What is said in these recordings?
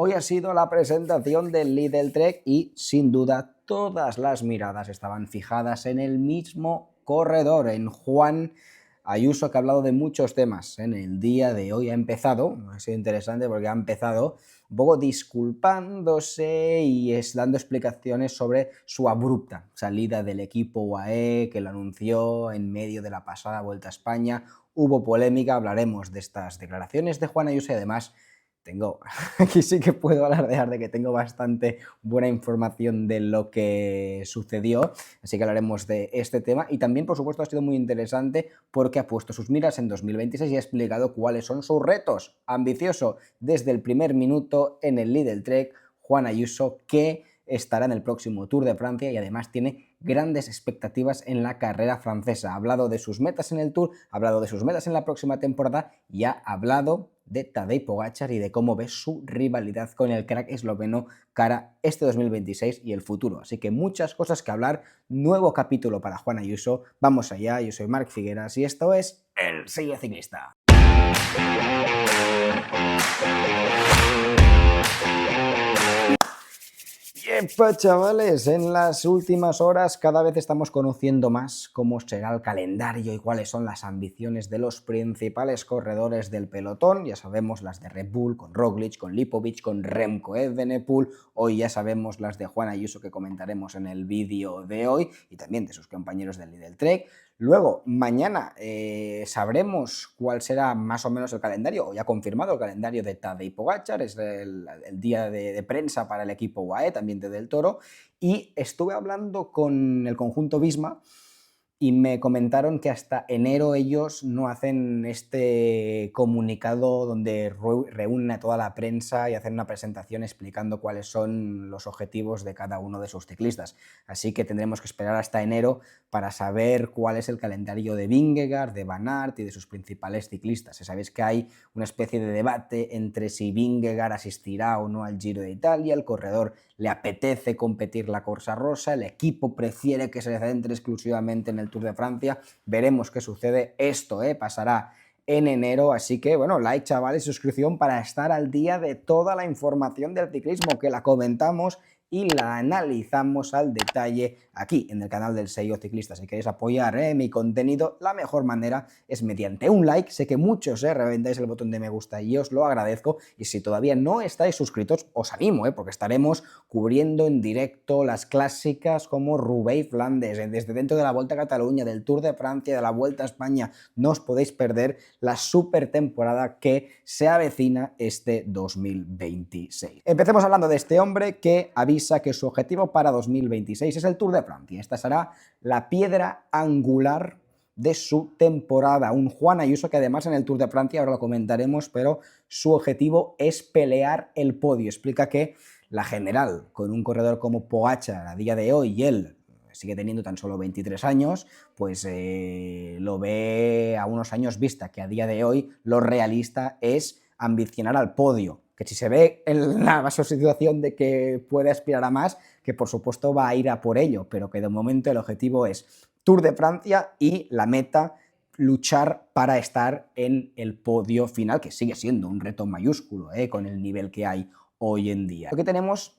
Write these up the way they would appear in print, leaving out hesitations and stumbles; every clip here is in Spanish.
Hoy ha sido la presentación del Lidl Trek y, sin duda, todas las miradas estaban fijadas en el mismo corredor, en Juan Ayuso, que ha hablado de muchos temas en el día de hoy. Ha sido interesante porque ha empezado un poco disculpándose y dando explicaciones sobre su abrupta salida del equipo UAE, que lo anunció en medio de la pasada Vuelta a España. Hubo polémica, hablaremos de estas declaraciones de Juan Ayuso y además aquí sí que puedo alardear de que tengo bastante buena información de lo que sucedió, así que hablaremos de este tema y también, por supuesto, ha sido muy interesante porque ha puesto sus miras en 2026 y ha explicado cuáles son sus retos. Ambicioso desde el primer minuto en el Lidl Trek, Juan Ayuso, que estará en el próximo Tour de Francia y además tiene grandes expectativas en la carrera francesa. Ha hablado de sus metas en el Tour, ha hablado de sus metas en la próxima temporada y ha hablado de Tadej Pogačar y de cómo ve su rivalidad con el crack esloveno cara este 2026 y el futuro. Así que muchas cosas que hablar, nuevo capítulo para Juan Ayuso. Vamos allá, yo soy Marc Figueras y esto es El Sello Ciclista. Pues chavales, en las últimas horas cada vez estamos conociendo más cómo será el calendario y cuáles son las ambiciones de los principales corredores del pelotón. Ya sabemos las de Red Bull, con Roglic, con Lipovic, con Remco Evenepoel. Hoy ya sabemos las de Juan Ayuso que comentaremos en el vídeo de hoy y también de sus compañeros del Lidl Trek. Luego, mañana sabremos cuál será más o menos el calendario, o ya confirmado el calendario de Tadej Pogačar, es el día de prensa para el equipo UAE, también de Del Toro, y estuve hablando con el conjunto Visma y me comentaron que hasta enero ellos no hacen este comunicado donde reúnen a toda la prensa y hacen una presentación explicando cuáles son los objetivos de cada uno de sus ciclistas. Así que tendremos que esperar hasta enero para saber cuál es el calendario de Vingegaard, de Van Aert y de sus principales ciclistas. Sabéis que hay una especie de debate entre si Vingegaard asistirá o no al Giro de Italia, el corredor le apetece competir la Corsa Rosa, el equipo prefiere que se centre exclusivamente en el Tour de Francia. Veremos qué sucede. Esto pasará en enero, así que bueno, like chavales, suscripción para estar al día de toda la información del ciclismo, que la comentamos y la analizamos al detalle aquí en el canal del Sello Ciclista. Si queréis apoyar mi contenido, la mejor manera es mediante un like. Sé que muchos reventáis el botón de me gusta y os lo agradezco, y si todavía no estáis suscritos os animo, porque estaremos cubriendo en directo las clásicas como Roubaix y Flandes, desde dentro de la Vuelta a Cataluña, del Tour de Francia, de la Vuelta a España. No os podéis perder la super temporada que se avecina este 2026. Empecemos hablando de este hombre que avisa que su objetivo para 2026 es el Tour de Francia. Esta será la piedra angular de su temporada. Un Juan Ayuso que además en el Tour de Francia, ahora lo comentaremos, pero su objetivo es pelear el podio. Explica que la general, con un corredor como Pogačar a día de hoy, y él sigue teniendo tan solo 23 años, pues lo ve a unos años vista, que a día de hoy lo realista es ambicionar al podio, que si se ve en la situación de que puede aspirar a más, que por supuesto va a ir a por ello, pero que de momento el objetivo es Tour de Francia y la meta luchar para estar en el podio final, que sigue siendo un reto mayúsculo con el nivel que hay hoy en día. Aquí tenemos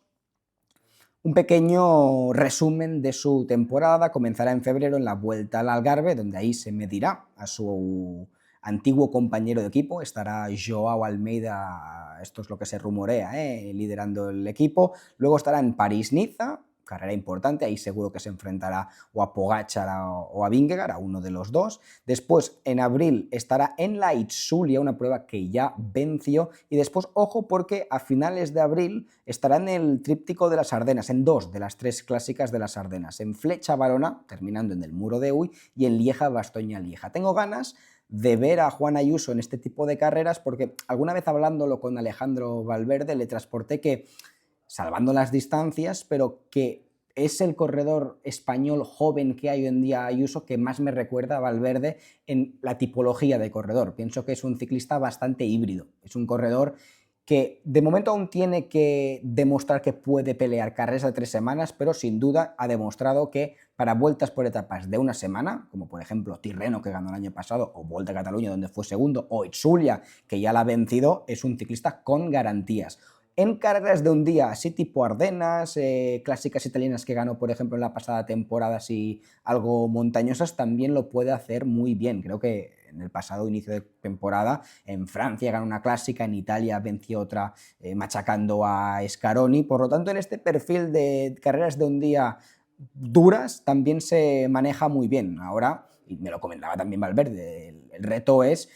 un pequeño resumen de su temporada. Comenzará en febrero en la Vuelta al Algarve, donde ahí se medirá a su antiguo compañero de equipo. Estará Joao Almeida, esto es lo que se rumorea, liderando el equipo. Luego estará en París-Niza, carrera importante, ahí seguro que se enfrentará o a Pogačar o a Vingegaard, a uno de los dos. Después, en abril, estará en la Itzulia, una prueba que ya venció, y después, ojo, porque a finales de abril estará en el tríptico de las Ardenas, en 2 de las 3 clásicas de las Ardenas, en Flecha Valona, terminando en el Muro de Huy, y en Lieja-Bastoña-Lieja. Tengo ganas de ver a Juan Ayuso en este tipo de carreras, porque alguna vez hablándolo con Alejandro Valverde le transporté que, salvando las distancias, pero que es el corredor español joven que hay hoy en día, Ayuso, que más me recuerda a Valverde en la tipología de corredor. Pienso que es un ciclista bastante híbrido, es un corredor que de momento aún tiene que demostrar que puede pelear carreras de 3 semanas, pero sin duda ha demostrado que para vueltas por etapas de una semana, como por ejemplo Tirreno, que ganó el año pasado, o Volta a Cataluña, donde fue segundo, o Itzulia, que ya la ha vencido, es un ciclista con garantías. En carreras de un día, así tipo Ardenas, clásicas italianas que ganó, por ejemplo, en la pasada temporada, así algo montañosas, también lo puede hacer muy bien. Creo que en el pasado inicio de temporada en Francia ganó una clásica, en Italia venció otra machacando a Scaroni. Por lo tanto, en este perfil de carreras de un día duras también se maneja muy bien. Ahora, y me lo comentaba también Valverde, el reto es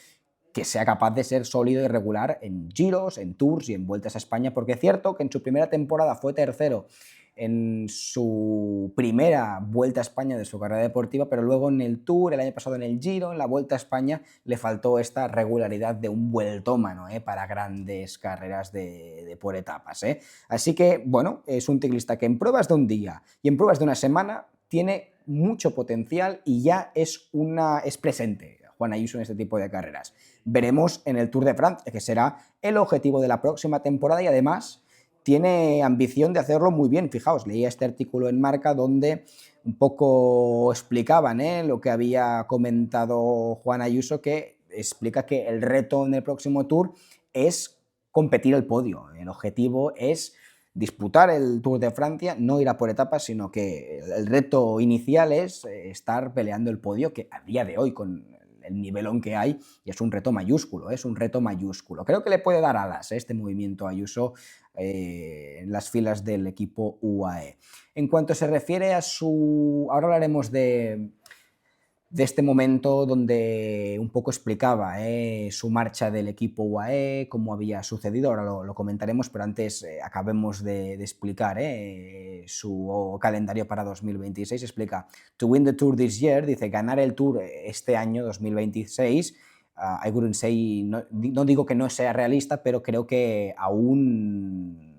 que sea capaz de ser sólido y regular en giros, en tours y en vueltas a España, porque es cierto que en su primera temporada fue tercero en su primera vuelta a España de su carrera deportiva, pero luego en el Tour, el año pasado en el Giro, en la vuelta a España, le faltó esta regularidad de un vueltómano para grandes carreras de por etapas. Así que, bueno, es un ciclista que en pruebas de un día y en pruebas de una semana tiene mucho potencial y ya es presente Juan Ayuso en este tipo de carreras. Veremos en el Tour de Francia, que será el objetivo de la próxima temporada y además tiene ambición de hacerlo muy bien. Fijaos, leía este artículo en Marca donde un poco explicaban lo que había comentado Juan Ayuso, que explica que el reto en el próximo Tour es competir el podio. El objetivo es disputar el Tour de Francia, no ir a por etapas, sino que el reto inicial es estar peleando el podio, que a día de hoy, con el nivelón que hay, y es un reto mayúsculo, es un reto mayúsculo. Creo que le puede dar alas este movimiento a Ayuso en las filas del equipo UAE. En cuanto se refiere a su... Ahora hablaremos de este momento donde un poco explicaba su marcha del equipo UAE, cómo había sucedido, ahora lo comentaremos, pero antes acabemos de explicar su calendario para 2026. Explica, to win the Tour this year, dice, ganar el Tour este año 2026, I wouldn't say, no digo que no sea realista, pero creo que aún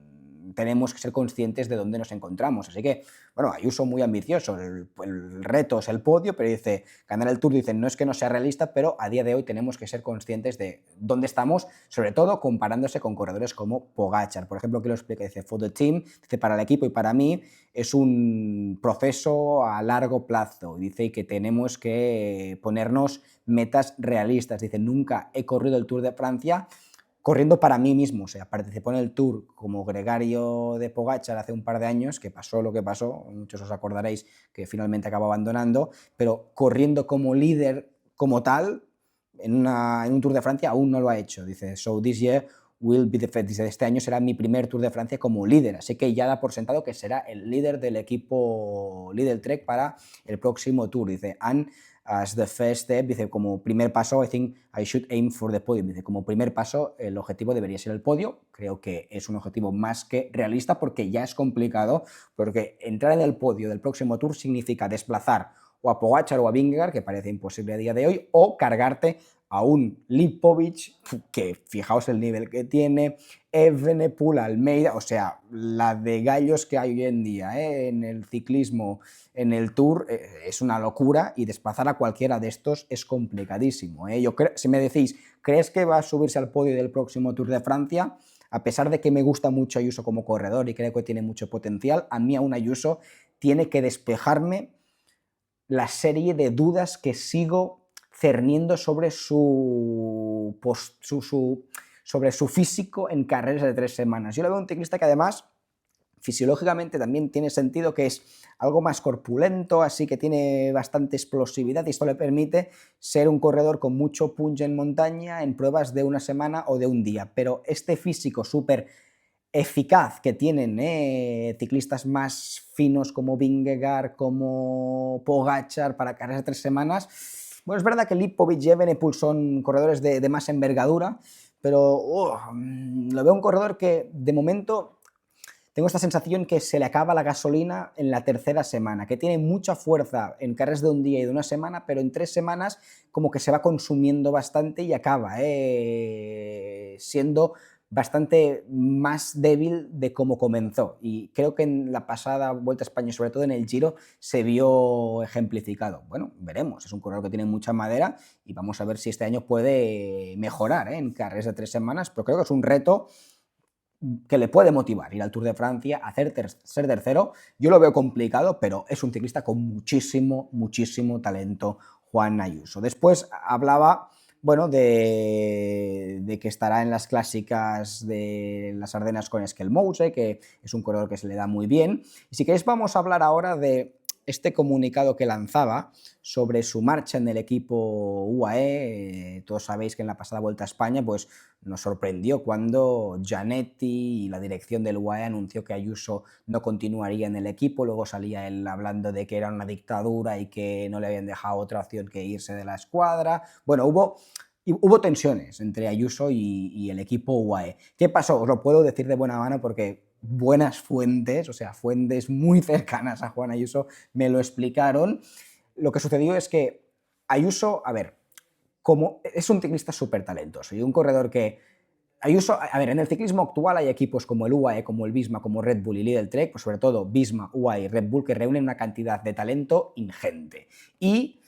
tenemos que ser conscientes de dónde nos encontramos. Así que, bueno, Ayuso muy ambicioso, el reto es el podio, pero dice, ganar el Tour, dice, no es que no sea realista, pero a día de hoy tenemos que ser conscientes de dónde estamos, sobre todo comparándose con corredores como Pogačar. Por ejemplo, que lo explica, dice, for the team, dice, para el equipo y para mí es un proceso a largo plazo. Dice que tenemos que ponernos metas realistas. Dice, nunca he corrido el Tour de Francia corriendo para mí mismo, o sea, participó en el Tour como gregario de Pogačar hace un par de años, que pasó lo que pasó, muchos os acordaréis que finalmente acabó abandonando, pero corriendo como líder como tal, en un Tour de Francia aún no lo ha hecho. Dice, so this year will be the first. Dice, este año será mi primer Tour de Francia como líder, así que ya da por sentado que será el líder del equipo Lidl Trek para el próximo Tour. Dice, and as the first step, dice, como primer paso, I think I should aim for the podium. Dice, como primer paso, el objetivo debería ser el podio. Creo que es un objetivo más que realista porque ya es complicado, porque entrar en el podio del próximo Tour significa desplazar o a Pogačar o a Vingegaard, que parece imposible a día de hoy, o cargarte a un Lipovic, que fijaos el nivel que tiene, Evenepoel, Almeida, o sea, la de gallos que hay hoy en día en el ciclismo, en el Tour, es una locura, y desplazar a cualquiera de estos es complicadísimo. Yo creo, si me decís, ¿crees que va a subirse al podio del próximo Tour de Francia? A pesar de que me gusta mucho Ayuso como corredor y creo que tiene mucho potencial, a mí aún Ayuso tiene que despejarme la serie de dudas que sigo cerniendo sobre sobre su físico en carreras de 3 semanas. Yo le veo un ciclista que además fisiológicamente también tiene sentido, que es algo más corpulento, así que tiene bastante explosividad y esto le permite ser un corredor con mucho punch en montaña en pruebas de una semana o de un día. Pero este físico súper eficaz que tienen ciclistas más finos como Vingegaard, como Pogačar para carreras de 3 semanas. Bueno, es verdad que Lipovic y Evenepoel son corredores de más envergadura, pero lo veo un corredor que de momento tengo esta sensación que se le acaba la gasolina en la tercera semana, que tiene mucha fuerza en carreras de un día y de una semana, pero en 3 semanas como que se va consumiendo bastante y acaba siendo bastante más débil de cómo comenzó. Y creo que en la pasada Vuelta a España, sobre todo en el Giro, se vio ejemplificado. Bueno, veremos. Es un corredor que tiene mucha madera y vamos a ver si este año puede mejorar en carreras de 3 semanas, pero creo que es un reto que le puede motivar ir al Tour de Francia, ser tercero. Yo lo veo complicado, pero es un ciclista con muchísimo talento, Juan Ayuso. Después hablaba bueno, de que estará en las clásicas de las Ardenas con Skelmose, que es un corredor que se le da muy bien. Y si queréis vamos a hablar ahora de este comunicado que lanzaba sobre su marcha en el equipo UAE. Todos sabéis que en la pasada Vuelta a España pues, nos sorprendió cuando Gianetti y la dirección del UAE anunció que Ayuso no continuaría en el equipo. Luego salía él hablando de que era una dictadura y que no le habían dejado otra opción que irse de la escuadra. Bueno, hubo tensiones entre Ayuso y el equipo UAE. ¿Qué pasó? Os lo puedo decir de buena mano porque buenas fuentes, o sea, fuentes muy cercanas a Juan Ayuso, me lo explicaron. Lo que sucedió es que Ayuso, a ver, como es un ciclista súper talentoso y un corredor que Ayuso, a ver, en el ciclismo actual hay equipos como el UAE, como el Visma, como Red Bull y Lidl Trek, pues sobre todo Visma, UAE y Red Bull, que reúnen una cantidad de talento ingente. Y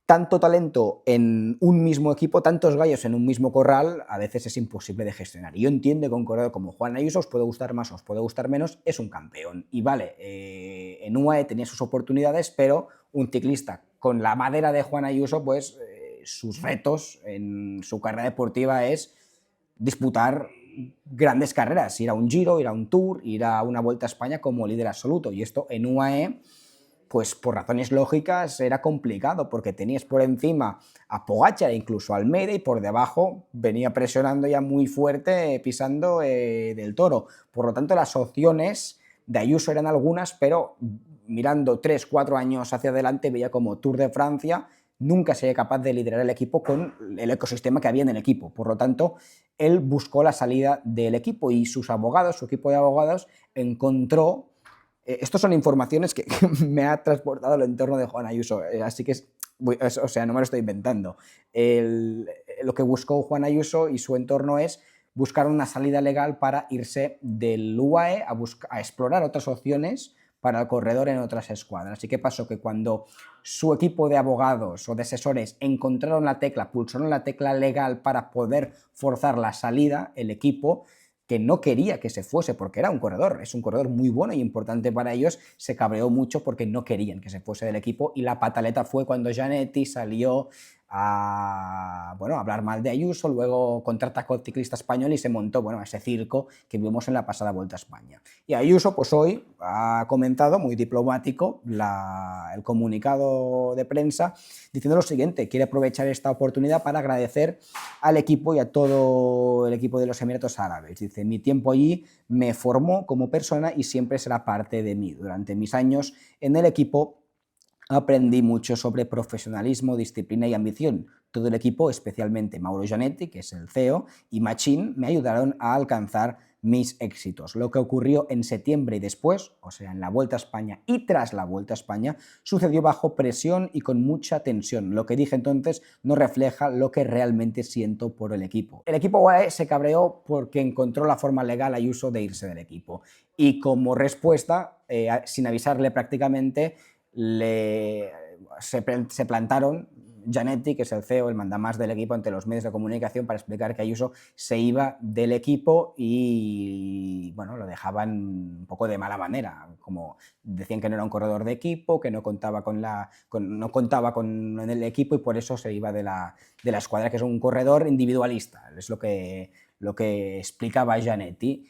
tanto talento en un mismo equipo, tantos gallos en un mismo corral, a veces es imposible de gestionar. Y yo entiendo que un corredor como Juan Ayuso os puede gustar más, os puede gustar menos, es un campeón. Y vale, en UAE tenía sus oportunidades, pero un ciclista con la madera de Juan Ayuso, pues sus retos en su carrera deportiva es disputar grandes carreras, ir a un Giro, ir a un Tour, ir a una Vuelta a España como líder absoluto. Y esto en UAE pues por razones lógicas era complicado, porque tenías por encima a Pogačar e incluso a Almeida y por debajo venía presionando ya muy fuerte, pisando del Toro. Por lo tanto, las opciones de Ayuso eran algunas, pero mirando 3-4 años hacia adelante veía como Tour de Francia nunca sería capaz de liderar el equipo con el ecosistema que había en el equipo. Por lo tanto, él buscó la salida del equipo y sus abogados, su equipo de abogados, encontró estas son informaciones que me ha transportado el entorno de Juan Ayuso, así que o sea, no me lo estoy inventando. Lo que buscó Juan Ayuso y su entorno es buscar una salida legal para irse del UAE a explorar otras opciones para el corredor en otras escuadras. Así que pasó que cuando su equipo de abogados o de asesores encontraron la tecla, pulsaron la tecla legal para poder forzar la salida, el equipo que no quería que se fuese porque era un corredor, es un corredor muy bueno y importante para ellos, se cabreó mucho porque no querían que se fuese del equipo y la pataleta fue cuando Gianetti salió a hablar mal de Ayuso, luego contraatacó al ciclista español y se montó ese circo que vimos en la pasada Vuelta a España. Y Ayuso pues hoy ha comentado, muy diplomático, el comunicado de prensa diciendo lo siguiente: quiere aprovechar esta oportunidad para agradecer al equipo y a todo el equipo de los Emiratos Árabes. Dice: mi tiempo allí me formó como persona y siempre será parte de mí. Durante mis años en el equipo aprendí mucho sobre profesionalismo, disciplina y ambición. Todo el equipo, especialmente Mauro Gianetti, que es el CEO, y Machín, me ayudaron a alcanzar mis éxitos. Lo que ocurrió en septiembre y después, o sea, en la Vuelta a España y tras la Vuelta a España, sucedió bajo presión y con mucha tensión. Lo que dije entonces no refleja lo que realmente siento por el equipo. El equipo UAE se cabreó porque encontró la forma legal a Ayuso de irse del equipo. Y como respuesta, sin avisarle prácticamente, se plantaron Gianetti, que es el CEO, el mandamás del equipo, ante los medios de comunicación para explicar que Ayuso se iba del equipo y lo dejaban un poco de mala manera, como decían que no era un corredor de equipo, que no contaba con el equipo y por eso se iba de la escuadra, que es un corredor individualista, es lo que explicaba Gianetti.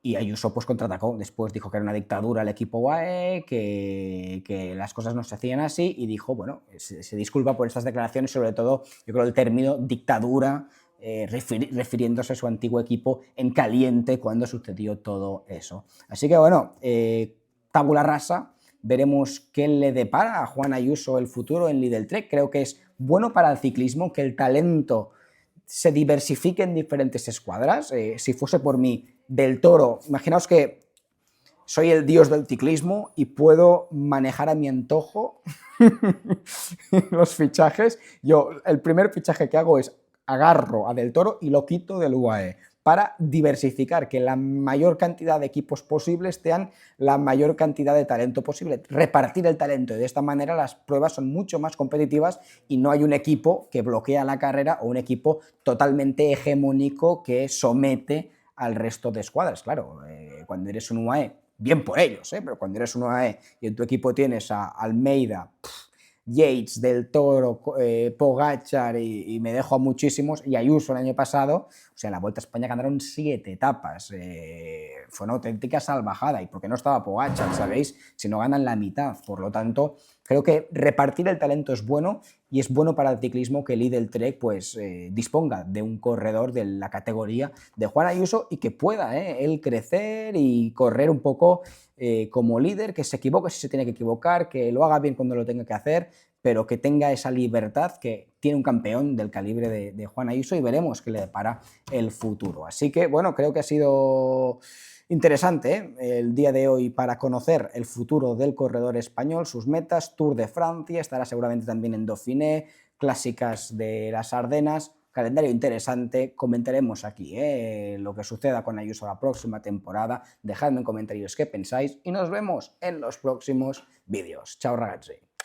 Y Ayuso pues contraatacó, después dijo que era una dictadura el equipo UAE, que las cosas no se hacían así y dijo, se disculpa por estas declaraciones, sobre todo yo creo el término dictadura, refiriéndose a su antiguo equipo en caliente cuando sucedió todo eso. Así que tabula rasa, veremos qué le depara a Juan Ayuso el futuro en Lidl Trek. Creo que es bueno para el ciclismo que el talento se diversifique en diferentes escuadras. Si fuese por mí, del Toro, imaginaos que soy el dios del ciclismo y puedo manejar a mi antojo los fichajes. Yo, el primer fichaje que hago es agarro a Del Toro y lo quito del UAE para diversificar, que la mayor cantidad de equipos posibles tengan la mayor cantidad de talento posible, repartir el talento, y de esta manera las pruebas son mucho más competitivas y no hay un equipo que bloquea la carrera o un equipo totalmente hegemónico que somete al resto de escuadras. Claro, cuando eres un UAE, bien por ellos, pero cuando eres un UAE y en tu equipo tienes a Almeida, Yates, Del Toro, Pogačar y me dejo a muchísimos, y Ayuso el año pasado, o sea, en la Vuelta a España ganaron 7 etapas, fue una auténtica salvajada, y porque no estaba Pogačar, ¿sabéis? Si no ganan la mitad, por lo tanto, creo que repartir el talento es bueno, y es bueno para el ciclismo que el Lidl Trek pues, disponga de un corredor de la categoría de Juan Ayuso y que pueda él crecer y correr un poco como líder, que se equivoque si se tiene que equivocar, que lo haga bien cuando lo tenga que hacer, pero que tenga esa libertad que tiene un campeón del calibre de Juan Ayuso, y veremos qué le depara el futuro. Así que, bueno, creo que ha sido interesante el día de hoy para conocer el futuro del corredor español, sus metas, Tour de Francia, estará seguramente también en Dauphiné, clásicas de las Ardenas, calendario interesante. Comentaremos aquí lo que suceda con Ayuso la próxima temporada. Dejadme en comentarios qué pensáis y nos vemos en los próximos vídeos. Chao ragazzi.